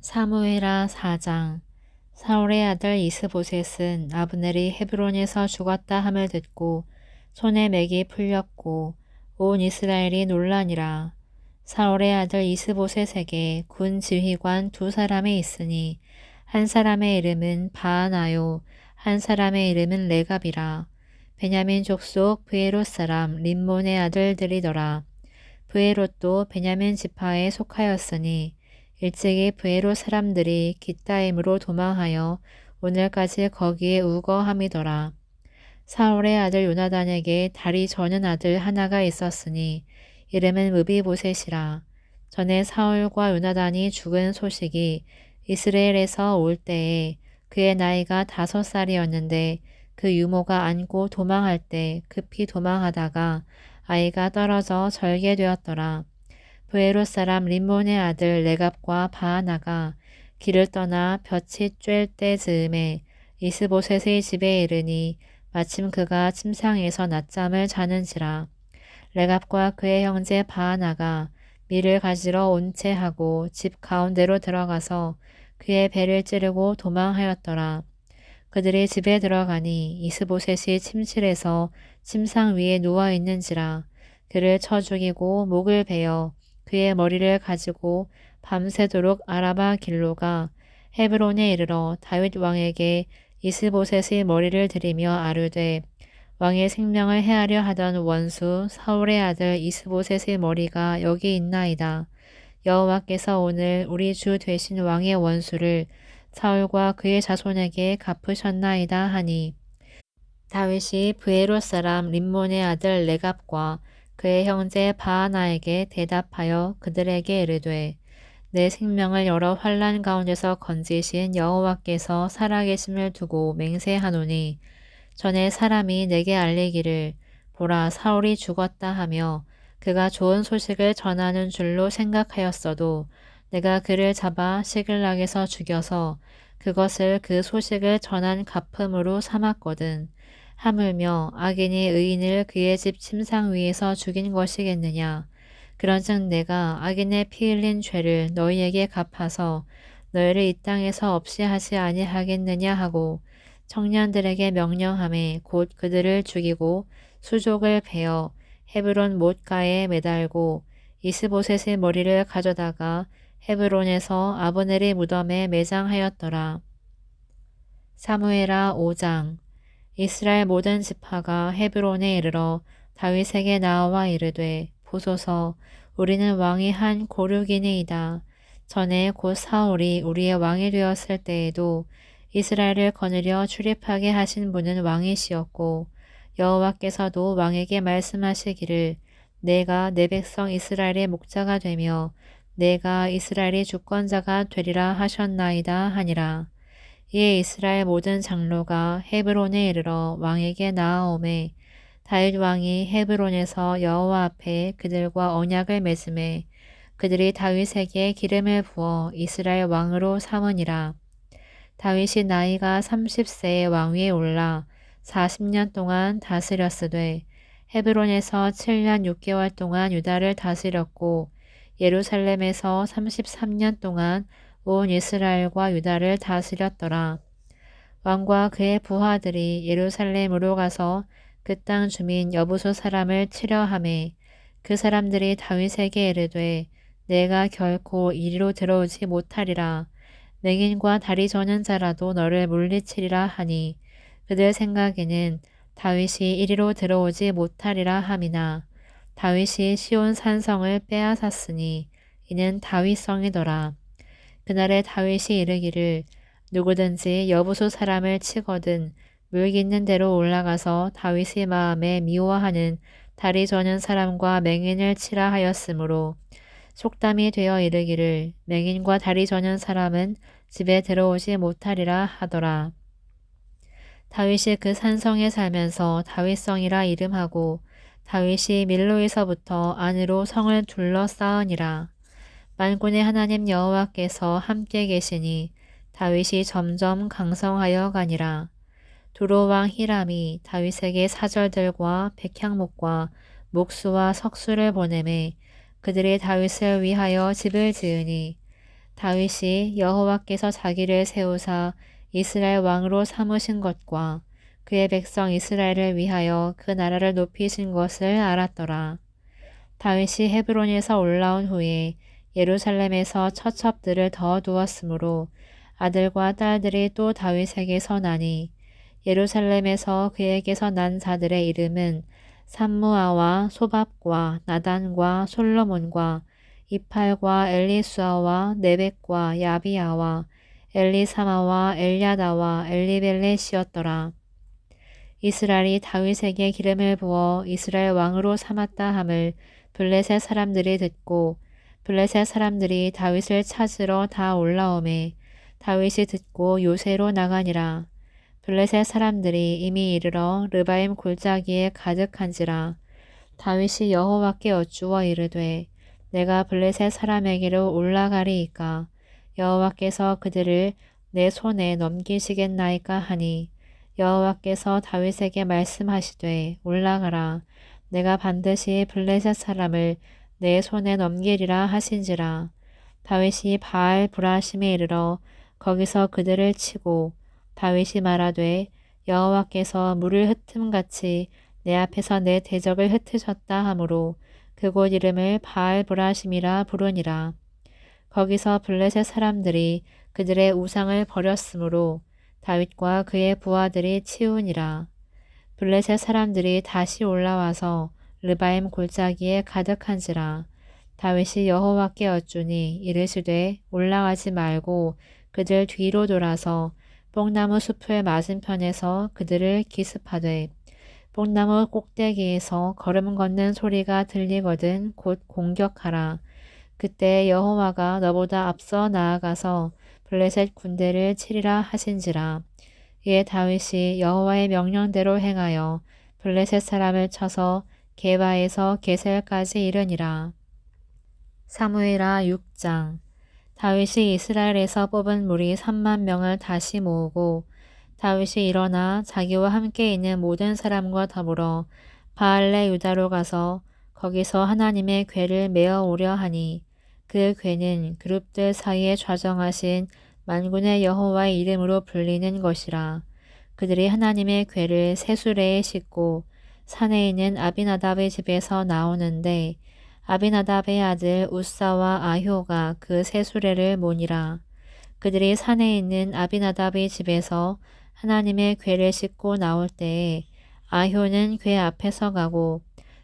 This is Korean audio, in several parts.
사무엘하 4장. 사울의 아들 이스보셋은 아브넬이 헤브론에서 죽었다 함을 듣고 손에 맥이 풀렸고 온 이스라엘이 놀라니라. 사울의 아들 이스보셋에게 군 지휘관 두 사람이 있으니 한 사람의 이름은 바하나요, 한 사람의 이름은 레갑이라. 베냐민 족속 브에롯 사람 림몬의 아들들이더라. 브에롯도 베냐민 지파에 속하였으니 일찍이 브에롯 사람들이 깃다임으로 도망하여 오늘까지 거기에 우거함이더라. 사울의 아들 요나단에게 다리 저는 아들 하나가 있었으니 이름은 무비보셋이라. 전에 사울과 요나단이 죽은 소식이 이스라엘에서 올 때에 그의 나이가 5살이었는데 그 유모가 안고 도망할 때 급히 도망하다가 아이가 떨어져 절개되었더라. 브에롯 사람 림몬의 아들 레갑과 바하나가 길을 떠나 볕이 쬐을 때 즈음에 이스보셋의 집에 이르니 마침 그가 침상에서 낮잠을 자는지라. 레갑과 그의 형제 바하나가 밀을 가지러 온 채 하고 집 가운데로 들어가서 그의 배를 찌르고 도망하였더라. 그들이 집에 들어가니 이스보셋이 침실에서 침상 위에 누워 있는지라. 그를 쳐 죽이고 목을 베어 그의 머리를 가지고 밤새도록 아라바 길로 가 헤브론에 이르러 다윗 왕에게 이스보셋의 머리를 들이며 아뢰되 왕의 생명을 해하려 하던 원수 사울의 아들 이스보셋의 머리가 여기 있나이다. 여호와께서 오늘 우리 주 되신 왕의 원수를 사울과 그의 자손에게 갚으셨나이다 하니 다윗이 브에롯 사람 림몬의 아들 레갑과 그의 형제 바하나에게 대답하여 그들에게 이르되 내 생명을 여러 환난 가운데서 건지신 여호와께서 살아계심을 두고 맹세하노니 전에 사람이 내게 알리기를 보라 사울이 죽었다 하며 그가 좋은 소식을 전하는 줄로 생각하였어도 내가 그를 잡아 시글락에서 죽여서 그것을 그 소식을 전한 갚음으로 삼았거든. 하물며 악인이 의인을 그의 집 침상 위에서 죽인 것이겠느냐. 그런즉 내가 악인의 피 흘린 죄를 너희에게 갚아서 너희를 이 땅에서 없이 하지 아니하겠느냐 하고 청년들에게 명령하매 곧 그들을 죽이고 수족을 베어 헤브론 못가에 매달고 이스보셋의 머리를 가져다가 헤브론에서 아브넬의 무덤에 매장하였더라. 사무엘하 5장. 이스라엘 모든 지파가 헤브론에 이르러 다윗에게 나와 이르되 보소서 우리는 왕이 한 고륙이니이다. 전에 곧 사울이 우리의 왕이 되었을 때에도 이스라엘을 거느려 출입하게 하신 분은 왕이시었고 여호와께서도 왕에게 말씀하시기를 내가 내 백성 이스라엘의 목자가 되며 내가 이스라엘의 주권자가 되리라 하셨나이다 하니라. 이에 이스라엘 모든 장로가 헤브론에 이르러 왕에게 나아오매 다윗 왕이 헤브론에서 여호와 앞에 그들과 언약을 맺음에 그들이 다윗에게 기름을 부어 이스라엘 왕으로 삼으니라. 다윗이 나이가 30세에 왕위에 올라 40년 동안 다스렸으되 헤브론에서 7년 6개월 동안 유다를 다스렸고 예루살렘에서 33년 동안 온 이스라엘과 유다를 다스렸더라. 왕과 그의 부하들이 예루살렘으로 가서 그 땅 주민 여부소 사람을 치려 하매 그 사람들이 다윗에게 이르되 내가 결코 이리로 들어오지 못하리라. 맹인과 다리 저는 자라도 너를 물리치리라 하니 그들 생각에는 다윗이 이리로 들어오지 못하리라 함이나 다윗이 시온 산성을 빼앗았으니 이는 다윗성이더라. 그날에 다윗이 이르기를 누구든지 여부소 사람을 치거든 물기 있는 데로 올라가서 다윗의 마음에 미워하는 다리 저는 사람과 맹인을 치라 하였으므로 속담이 되어 이르기를 맹인과 다리 저는 사람은 집에 들어오지 못하리라 하더라. 다윗이 그 산성에 살면서 다윗성이라 이름하고 다윗이 밀로에서부터 안으로 성을 둘러싸으니라. 만군의 하나님 여호와께서 함께 계시니 다윗이 점점 강성하여 가니라. 두로왕 히람이 다윗에게 사절들과 백향목과 목수와 석수를 보내매 그들이 다윗을 위하여 집을 지으니 다윗이 여호와께서 자기를 세우사 이스라엘 왕으로 삼으신 것과 그의 백성 이스라엘을 위하여 그 나라를 높이신 것을 알았더라. 다윗이 헤브론에서 올라온 후에 예루살렘에서 처첩들을 더 두었으므로 아들과 딸들이 또 다윗에게서 나니 예루살렘에서 그에게서 난 자들의 이름은 삼무아와 소밥과 나단과 솔로몬과 이팔과 엘리수아와 네벡과 야비아와 엘리사마와 엘야다와 엘리벨렛이었더라. 이스라엘이 다윗에게 기름을 부어 이스라엘 왕으로 삼았다 함을 블레셋 사람들이 듣고 블레셋 사람들이 다윗을 찾으러 다 올라오매 다윗이 듣고 요새로 나가니라. 블레셋 사람들이 이미 이르러 르바임 골짜기에 가득한지라. 다윗이 여호와께 여쭈어 이르되 내가 블레셋 사람에게로 올라가리이까 여호와께서 그들을 내 손에 넘기시겠나이까 하니 여호와께서 다윗에게 말씀하시되 올라가라 내가 반드시 블레셋 사람을 내 손에 넘기리라 하신지라. 다윗이 바알 브라심에 이르러 거기서 그들을 치고 다윗이 말하되 여호와께서 물을 흩음같이 내 앞에서 내 대적을 흩으셨다 하므로 그곳 이름을 바알 브라심이라 부르니라. 거기서 블레셋 사람들이 그들의 우상을 버렸으므로 다윗과 그의 부하들이 치우니라. 블레셋 사람들이 다시 올라와서 르바임 골짜기에 가득한지라. 다윗이 여호와께 여쭈니 이르시되 올라가지 말고 그들 뒤로 돌아서 뽕나무 숲을 맞은편에서 그들을 기습하되 뽕나무 꼭대기에서 걸음 걷는 소리가 들리거든 곧 공격하라. 그때 여호와가 너보다 앞서 나아가서 블레셋 군대를 치리라 하신지라. 이에 다윗이 여호와의 명령대로 행하여 블레셋 사람을 쳐서 게바에서 게셀까지 이르니라. 사무엘하 6장. 다윗이 이스라엘에서 뽑은 무리 3만 명을 다시 모으고 다윗이 일어나 자기와 함께 있는 모든 사람과 더불어 바알레 유다로 가서 거기서 하나님의 궤를 메어 오려 하니 그 궤는 그룹들 사이에 좌정하신 만군의 여호와의 이름으로 불리는 것이라. 그들이 하나님의 궤를 세수레에 싣고 산에 있는 아비나답의 집에서 나오는데 아비나답의 아들 우사와 아효가 그 세수레를 모니라. 그들이 산에 있는 아비나답의 집에서 하나님의 궤를 싣고 나올 때에 아효는 궤 앞에서 가고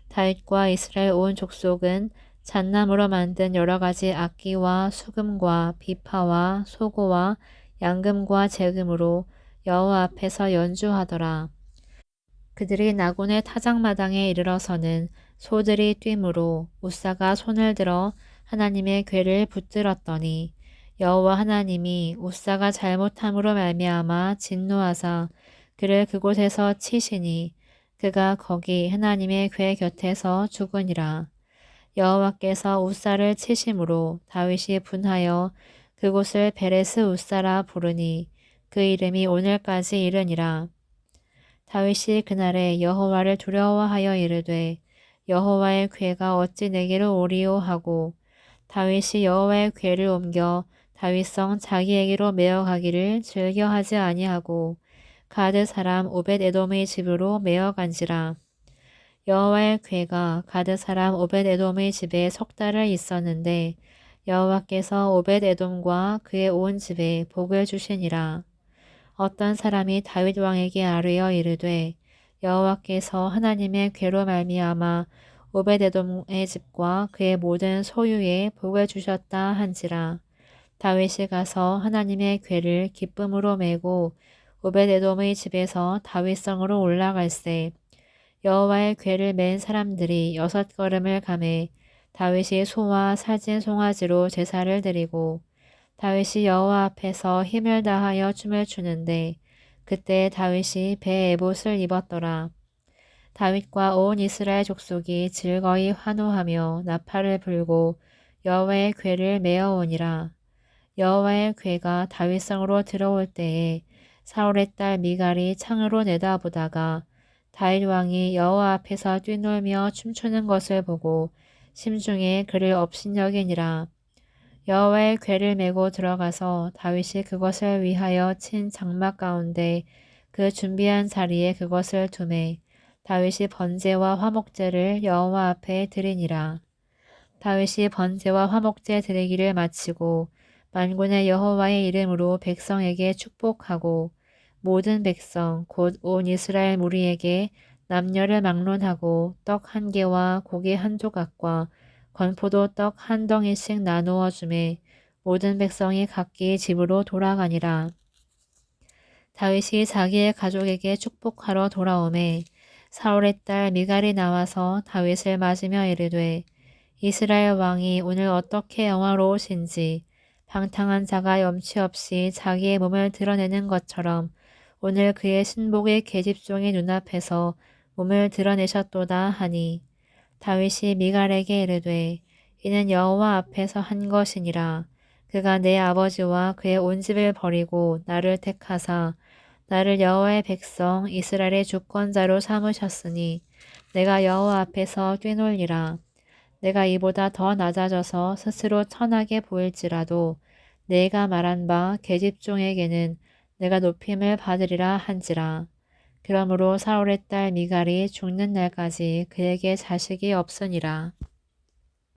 다윗과 이스라엘 온 족속은 잣나무로 만든 여러 가지 악기와 수금과 비파와 소고와 양금과 재금으로 여호와 앞에서 연주하더라. 그들이 나곤의 타작마당에 이르러서는 소들이 뛰므로 우사가 손을 들어 하나님의 궤를 붙들었더니 여호와 하나님이 우사가 잘못함으로 말미암아 진노하사 그를 그곳에서 치시니 그가 거기 하나님의 궤 곁에서 죽으니라. 여호와께서 우사를 치심으로 다윗이 분하여 그곳을 베레스 우사라 부르니 그 이름이 오늘까지 이르니라. 다윗이 그날에 여호와를 두려워하여 이르되 여호와의 궤가 어찌 내게로 오리오 하고 다윗이 여호와의 궤를 옮겨 다윗성 자기에게로 메어가기를 즐겨하지 아니하고 가드 사람 오벳에돔의 집으로 메어간지라. 여호와의 궤가 가드 사람 오벳에돔의 집에 석 달을 있었는데 여호와께서 오벳에돔과 그의 온 집에 복을 주시니라. 어떤 사람이 다윗 왕에게 아뢰어 이르되 여호와께서 하나님의 궤로 말미암아 오벳에돔의 집과 그의 모든 소유에 복을 주셨다 한지라. 다윗이 가서 하나님의 궤를 기쁨으로 메고 오벳에돔의 집에서 다윗성으로 올라갈새 여호와의 궤를 맨 사람들이 6걸음을 가매 다윗이 소와 살찐 송아지로 제사를 드리고 다윗이 여호와 앞에서 힘을 다하여 춤을 추는데 그때 다윗이 배 에봇을 입었더라. 다윗과 온 이스라엘 족속이 즐거이 환호하며 나팔을 불고 여호와의 궤를 메어오니라. 여호와의 궤가 다윗성으로 들어올 때에 사울의 딸 미갈이 창으로 내다보다가 다윗 왕이 여호와 앞에서 뛰놀며 춤추는 것을 보고 심중에 그를 업신여기니라. 여호와의 궤를 메고 들어가서 다윗이 그것을 위하여 친 장막 가운데 그 준비한 자리에 그것을 두매 다윗이 번제와 화목제를 여호와 앞에 드리니라. 다윗이 번제와 화목제 드리기를 마치고 만군의 여호와의 이름으로 백성에게 축복하고 모든 백성 곧 온 이스라엘 무리에게 남녀를 막론하고 떡 한 개와 고기 한 조각과 건포도 떡 한 덩이씩 나누어 주매 모든 백성이 각기 집으로 돌아가니라. 다윗이 자기의 가족에게 축복하러 돌아오매 사울의 딸 미갈이 나와서 다윗을 맞으며 이르되 이스라엘 왕이 오늘 어떻게 영화로우신지 방탕한 자가 염치 없이 자기의 몸을 드러내는 것처럼 오늘 그의 신복의 계집종의 눈앞에서 몸을 드러내셨도다 하니 다윗이 미갈에게 이르되 이는 여호와 앞에서 한 것이니라. 그가 내 아버지와 그의 온 집을 버리고 나를 택하사 나를 여호와의 백성 이스라엘의 주권자로 삼으셨으니 내가 여호와 앞에서 뛰놀리라. 내가 이보다 더 낮아져서 스스로 천하게 보일지라도 내가 말한 바 계집종에게는 내가 높임을 받으리라 한지라. 그러므로 사울의 딸 미갈이 죽는 날까지 그에게 자식이 없으니라.